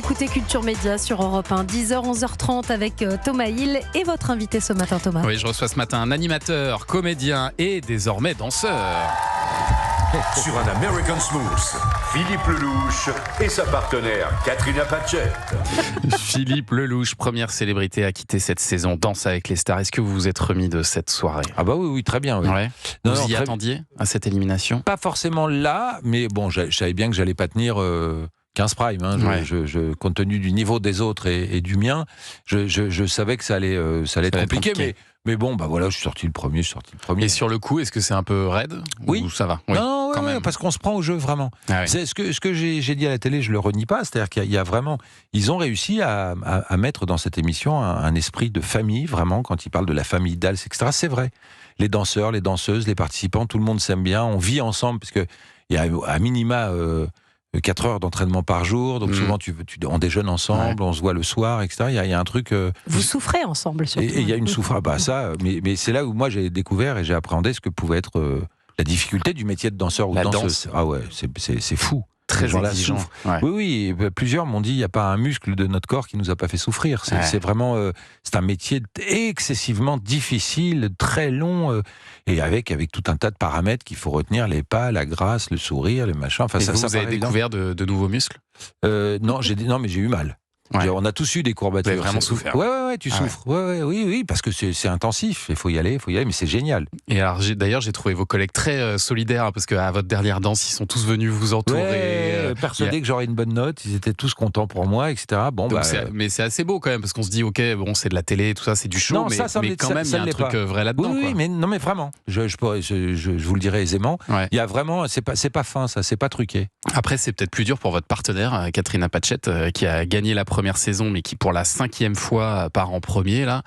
écoutez Culture Média sur Europe 1, 10h, 11h30 avec Thomas Hill et votre invité ce matin, Thomas. Oui, je reçois ce matin un animateur, comédien et désormais danseur. Sur un American Smooth, Philippe Lelouch et sa partenaire Katrina Patchett. Philippe Lelouch, première célébrité à quitter cette saison Danse avec les stars. Est-ce que vous vous êtes remis de cette soirée ? Ah bah oui, très bien. Oui. Ouais. Vous y attendiez à cette élimination ? Pas forcément là, mais bon, je savais bien que j'allais pas tenir 15 prime. Hein. Compte tenu du niveau des autres et du mien, je savais que ça allait être compliqué. Mais bon, bah voilà, je suis sorti le premier. Et sur le coup, est-ce que c'est un peu raide ? Oui. Ou ça va ? Oui, non, quand même. Parce qu'on se prend au jeu vraiment. Ah oui. C'est ce que j'ai dit à la télé, je le renie pas. C'est-à-dire qu'il y a vraiment, ils ont réussi à mettre dans cette émission un esprit de famille, vraiment, quand ils parlent de la famille Dals, etc. C'est vrai. Les danseurs, les danseuses, les participants, tout le monde s'aime bien. On vit ensemble, parce que il y a à minima 4 heures d'entraînement par jour, donc souvent on déjeune ensemble, on se voit le soir, etc. Il y a un truc. Vous souffrez ensemble, surtout. Et il y a une souffrance, mais c'est là où moi j'ai découvert et j'ai appréhendé ce que pouvait être la difficulté du métier de danseur ou de danseuse. Ah ouais, c'est fou. Très exigeant. Ouais. Oui, plusieurs m'ont dit il n'y a pas un muscle de notre corps qui nous a pas fait souffrir. C'est vraiment, c'est un métier excessivement difficile, très long, et avec tout un tas de paramètres qu'il faut retenir, les pas, la grâce, le sourire, les machins. Enfin, vous avez découvert de nouveaux muscles ? Non, mais j'ai eu mal. Ouais. On a tous eu des courbatures. Vous avez vraiment souffert. Ouais, tu souffres. Ouais. Oui, parce que c'est intensif. Il faut y aller, mais c'est génial. Et alors, d'ailleurs, j'ai trouvé vos collègues très solidaires, parce qu'à votre dernière danse, ils sont tous venus vous entourer. Persuadés que j'aurais une bonne note, ils étaient tous contents pour moi, etc. Bon, mais c'est assez beau quand même, parce qu'on se dit, ok, bon, c'est de la télé, tout ça, c'est du show, non, mais quand même, il y a un truc vrai là-dedans. Oui, mais vraiment. Je vous le dirai aisément. Ouais. Il y a vraiment, c'est pas fin, ça, c'est pas truqué. Après, c'est peut-être plus dur pour votre partenaire, Katrina Patchett, qui a gagné la première saison, mais qui pour la 5e fois part en premier là.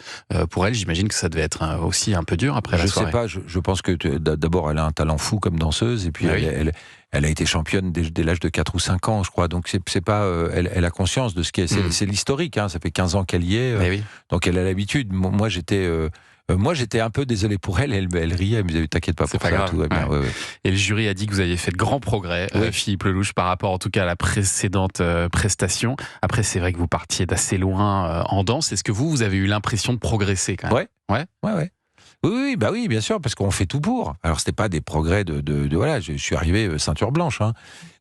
Pour elle, j'imagine que ça devait être aussi un peu dur après la soirée. Je sais pas. Je pense que d'abord, elle a un talent fou comme danseuse, et puis elle a été championne dès l'âge de 4 ou 5 ans, je crois. Donc c'est pas, elle a conscience de ce qu'est. C'est l'historique. Hein, ça fait 15 ans qu'elle y est. Donc elle a l'habitude. Moi, j'étais un peu désolé pour elle. Elle riait, elle me disait t'inquiète pas, tout va bien. Ouais. Et le jury a dit que vous aviez fait de grands progrès, Philippe Lelouch, par rapport en tout cas à la précédente prestation. Après, c'est vrai que vous partiez d'assez loin en danse. Est-ce que vous avez eu l'impression de progresser quand même ? Ouais. Oui, bien sûr, parce qu'on fait tout pour. Alors, c'était pas des progrès de voilà, je suis arrivé ceinture blanche, hein.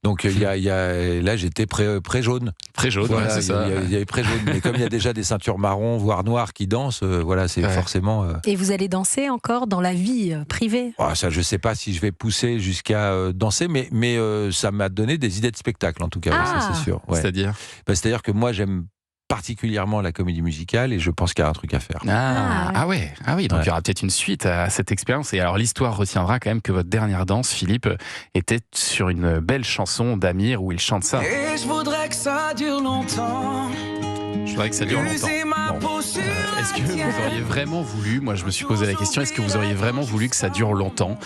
Donc, là, j'étais pré-jaune. Pré-jaune, voilà, c'est ça. Il y avait pré-jaune. Mais comme il y a déjà des ceintures marron, voire noires qui dansent, c'est forcément. Et vous allez danser encore dans la vie privée ? Ça, je sais pas si je vais pousser jusqu'à danser, mais ça m'a donné des idées de spectacle, en tout cas, ça, c'est sûr. Ouais. C'est-à-dire ? C'est-à-dire que moi, j'aime particulièrement la comédie musicale, et je pense qu'il y a un truc à faire. Ah oui, donc il y aura peut-être une suite à cette expérience. Et alors l'histoire retiendra quand même que votre dernière danse, Philippe, était sur une belle chanson d'Amir où il chante ça. Et je voudrais que ça dure longtemps. Je voudrais que ça dure longtemps. Bon. Est-ce que vous auriez vraiment voulu, moi je me suis posé la question, est-ce que vous auriez vraiment voulu que ça dure longtemps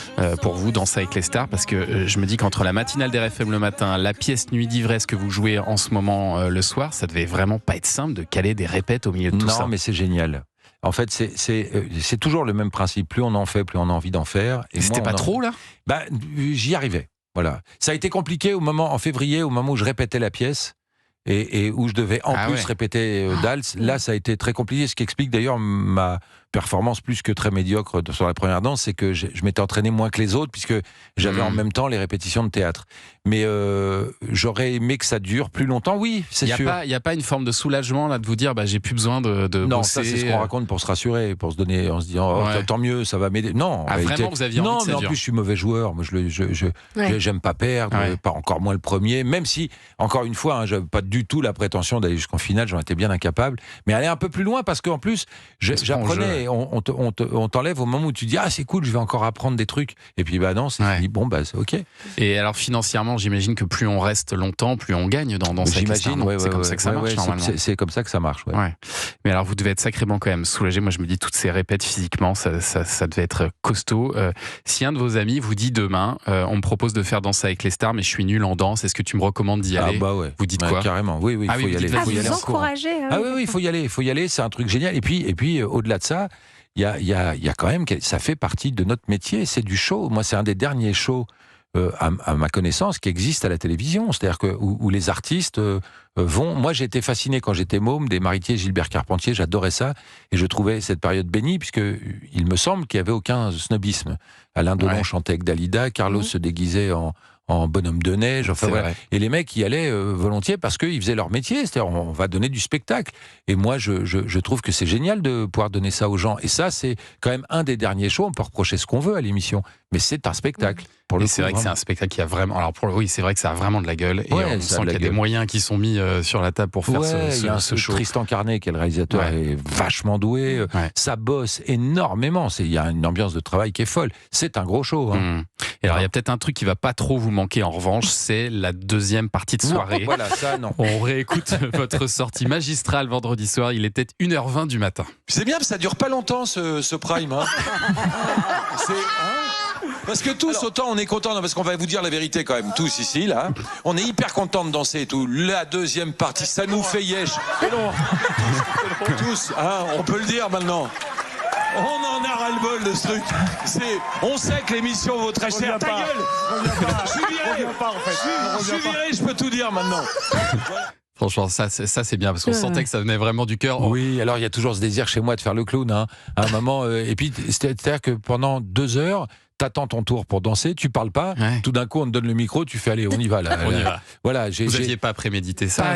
pour vous, Danser avec les stars ? Parce que je me dis qu'entre la matinale d'RFM le matin, la pièce Nuit d'ivresse que vous jouez en ce moment le soir, ça devait vraiment pas être simple de caler des répètes au milieu de tout ça. Non, mais c'est génial. En fait, c'est toujours le même principe. Plus on en fait, plus on a envie d'en faire. Et c'était pas trop là ? J'y arrivais. Voilà. Ça a été compliqué en février, au moment où je répétais la pièce. Et où je devais en plus répéter Dals. Là, ça a été très compliqué, ce qui explique d'ailleurs ma performance plus que très médiocre sur la première danse, c'est que je m'étais entraîné moins que les autres, puisque j'avais en même temps les répétitions de théâtre. Mais j'aurais aimé que ça dure plus longtemps, oui, c'est sûr. Il n'y a pas une forme de soulagement là, de vous dire j'ai plus besoin de non, bosser. Ça c'est ce qu'on raconte pour se rassurer, pour se donner, en se disant tant mieux, ça va m'aider. Non, vraiment vous aviez envie que ça dure. En plus je suis mauvais joueur, moi j'aime pas perdre, pas encore moins le premier, même si, encore une fois, j'avais pas du tout la prétention d'aller jusqu'en finale, j'en étais bien incapable, mais aller un peu plus loin, parce qu'en plus j'apprenais, on t'enlève au moment où tu dis c'est cool, je vais encore apprendre des trucs, et puis non, c'est fini, c'est ok. Et alors financièrement, j'imagine que plus on reste longtemps, plus on gagne dans cette histoire. C'est comme ça que ça marche normalement. C'est comme ça que ça marche. Mais alors vous devez être sacrément quand même soulagé. Moi je me dis toutes ces répètes physiquement, ça devait être costaud. Si un de vos amis vous dit demain, on me propose de faire Danser avec les stars, mais je suis nul en danse, est-ce que tu me recommandes d'y aller ? Vous dites quoi ? Carrément, oui, il faut y aller. Vous encouragez. Il faut y aller, c'est un truc génial. Et puis au-delà de ça, il y a quand même, ça fait partie de notre métier, c'est du show. Moi, c'est un des derniers shows à ma connaissance, qui existent à la télévision. C'est-à-dire que où les artistes vont... Moi, j'ai été fasciné quand j'étais môme des Maritiers, Gilbert Carpentier, j'adorais ça, et je trouvais cette période bénie, puisque il me semble qu'il n'y avait aucun snobisme. Alain Delon chantait avec Dalida, Carlos se déguisait en bonhomme de neige, enfin voilà. Et les mecs y allaient volontiers parce qu'ils faisaient leur métier, c'est-à-dire on va donner du spectacle. Et moi, je trouve que c'est génial de pouvoir donner ça aux gens. Et ça, c'est quand même un des derniers shows, on peut reprocher ce qu'on veut à l'émission, mais c'est un spectacle. Pour le coup, c'est vrai que c'est un spectacle qui a vraiment... Alors oui, c'est vrai que ça a vraiment de la gueule, et on sent qu'il y a des moyens qui sont mis sur la table pour faire ce show. Tristan Carnet, qui est le réalisateur, est vachement doué, ça bosse énormément, il y a une ambiance de travail qui est folle. C'est un gros show. Et alors, il y a peut-être un truc qui va pas trop vous manquer en revanche, c'est la deuxième partie de soirée. Non, voilà, ça, non. On réécoute votre sortie magistrale vendredi soir, il était 1h20 du matin. C'est bien, ça dure pas longtemps ce prime. Parce que tous, autant on est contents, parce qu'on va vous dire la vérité quand même, tous ici, là, on est hyper contents de danser et tout. La deuxième partie, ça nous fait yesh. Tous, on peut le dire maintenant. On en a ras-le-bol de ce truc. On sait que l'émission vaut très cher. Ta gueule. Je suis viré, je peux tout dire maintenant. Franchement, ça c'est bien, parce qu'on sentait que ça venait vraiment du cœur. Oui, alors il y a toujours ce désir chez moi de faire le clown, à un moment. Et puis, c'est-à-dire que pendant 2 heures, t'attends ton tour pour danser, tu parles pas, tout d'un coup on te donne le micro, tu fais allez, on y va là. On y va. Voilà, vous n'aviez pas prémédité ça?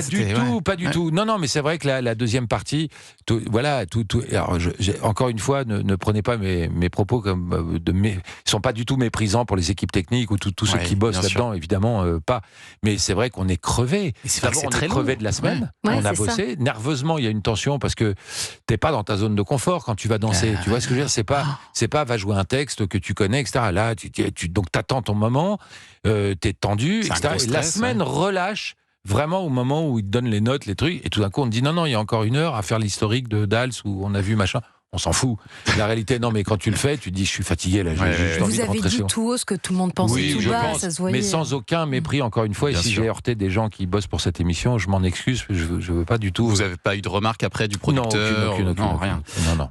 Pas du tout. Non, mais c'est vrai que la deuxième partie, alors, encore une fois, ne prenez pas mes propos comme ils sont pas du tout méprisants pour les équipes techniques ou tous ceux qui bossent là-dedans, évidemment pas. Mais c'est vrai qu'on est crevé. D'abord, on est crevé de la semaine. On a bossé. Nerveusement, il y a une tension parce que t'es pas dans ta zone de confort quand tu vas danser. Tu vois ce que je veux dire? C'est pas va jouer un texte que tu connais, etc. Là, donc t'attends ton moment, t'es tendu, etc. Et la semaine relâche vraiment au moment où ils te donnent les notes, les trucs, et tout d'un coup on te dit non, il y a encore 1 heure à faire l'historique de Dals où on a vu machin. On s'en fout. La réalité, non, mais quand tu le fais, tu te dis, je suis fatigué, là, j'ai juste envie de rentrer. Vous avez dit tout haut ce que tout le monde pensait tout bas, ça se voyait. Mais sans aucun mépris, encore une fois, et si j'ai heurté des gens qui bossent pour cette émission, je m'en excuse, je veux pas du tout. Vous n'avez pas eu de remarques après du producteur? Non, rien. Non.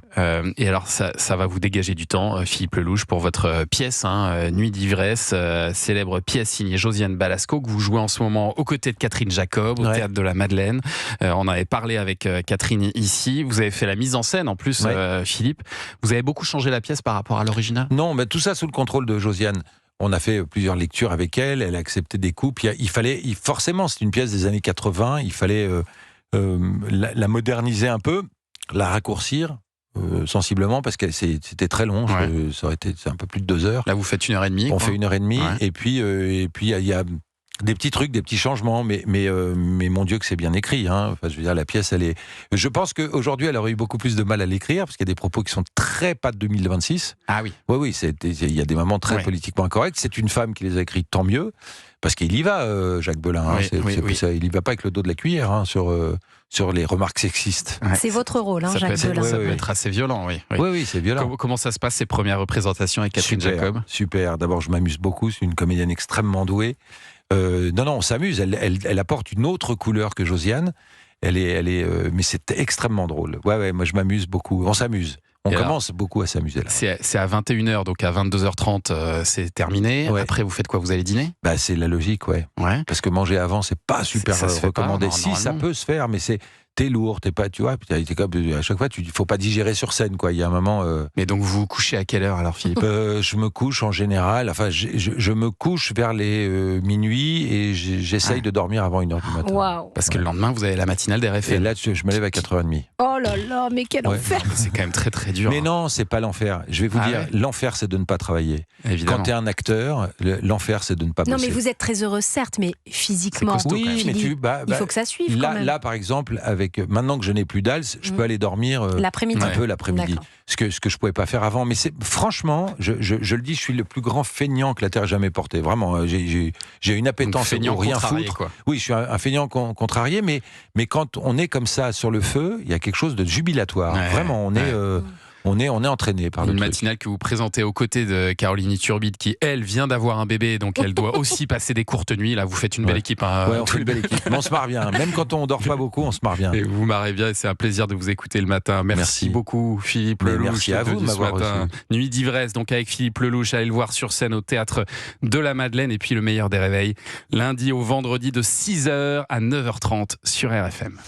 Et alors, ça va vous dégager du temps, Philippe Lelouch, pour votre pièce, Nuit d'ivresse, célèbre pièce signée Josiane Balasco, que vous jouez en ce moment aux côtés de Catherine Jacob, au Théâtre de la Madeleine. On avait parlé avec Catherine ici. Vous avez fait la mise en scène, en plus, Philippe. Vous avez beaucoup changé la pièce par rapport à l'original? Non, mais tout ça sous le contrôle de Josiane. On a fait plusieurs lectures avec elle, elle a accepté des coupes. Forcément, c'est une pièce des années 80, il fallait la moderniser un peu, la raccourcir sensiblement, parce que c'était très long, ça aurait été un peu plus de 2 heures. Là, vous faites 1h30. On fait 1h30, et puis il y a des petits trucs, des petits changements, mais mon Dieu que c'est bien écrit. Enfin, je veux dire, la pièce, elle est... Je pense qu'aujourd'hui, elle aurait eu beaucoup plus de mal à l'écrire, parce qu'il y a des propos qui sont très pas de 2026. Ah oui. Oui, il y a des moments très politiquement incorrects. C'est une femme qui les a écrits, tant mieux, parce qu'il y va, Jacques Belin. Ça, il y va pas avec le dos de la cuillère sur les remarques sexistes. C'est votre rôle, Jacques Belin. Ça peut être assez violent, oui. Oui, c'est violent. Comment ça se passe, ces premières représentations avec Catherine Jacob? Super. D'abord, je m'amuse beaucoup. C'est une comédienne extrêmement douée. Non, on s'amuse. Elle apporte une autre couleur que Josiane. Mais c'est extrêmement drôle. Ouais, moi je m'amuse beaucoup. On s'amuse. On commence beaucoup à s'amuser là. C'est à 21h, donc à 22h30, c'est terminé. Ouais. Après, vous faites quoi? Vous allez dîner? C'est la logique, ouais. Parce que manger avant, c'est pas super recommandé. Si, ça peut se faire, mais t'es lourd, t'es pas, tu vois, à chaque fois, faut pas digérer sur scène, quoi. Il y a un moment. Mais donc, vous vous couchez à quelle heure alors, Philippe? Je me couche en général, je me couche vers les minuit et j'essaye de dormir avant 1h du matin. Wow. Parce que le lendemain, vous avez la matinale des RFM. Et là, je me lève à 4h30. Oh là là, mais quel enfer! C'est quand même très très dur. Mais non, c'est pas l'enfer. Je vais vous dire, l'enfer, c'est de ne pas travailler. Évidemment. Quand t'es un acteur, l'enfer, c'est de ne pas bosser. Non, mais vous êtes très heureux, certes, mais physiquement. Oui, mais il faut que ça suive. Là, par exemple, maintenant que je n'ai plus Dals, je peux aller dormir l'après-midi. Un peu l'après-midi. Ce que je pouvais pas faire avant. Mais franchement, je le dis, je suis le plus grand feignant que la Terre ait jamais porté. Vraiment, j'ai une appétence pour rien foutre. Quoi. Oui, je suis un feignant contrarié, mais quand on est comme ça sur le feu, il y a quelque chose de jubilatoire. Vraiment, On est entraîné par le Une truc. matinale que vous présentez aux côtés de Caroline Iturbide qui, elle, vient d'avoir un bébé, donc elle doit aussi passer des courtes nuits. Là, vous faites une belle équipe. Hein, on fait une belle équipe. Mais on se marre bien. Même quand on dort pas beaucoup, on se marre bien. Et vous marrez bien et c'est un plaisir de vous écouter le matin. Merci beaucoup, Philippe Lelouch. Merci à vous de m'avoir reçu. Nuit d'ivresse, donc avec Philippe Lelouch, allez le voir sur scène au Théâtre de la Madeleine. Et puis le meilleur des réveils, lundi au vendredi de 6h à 9h30 sur RFM.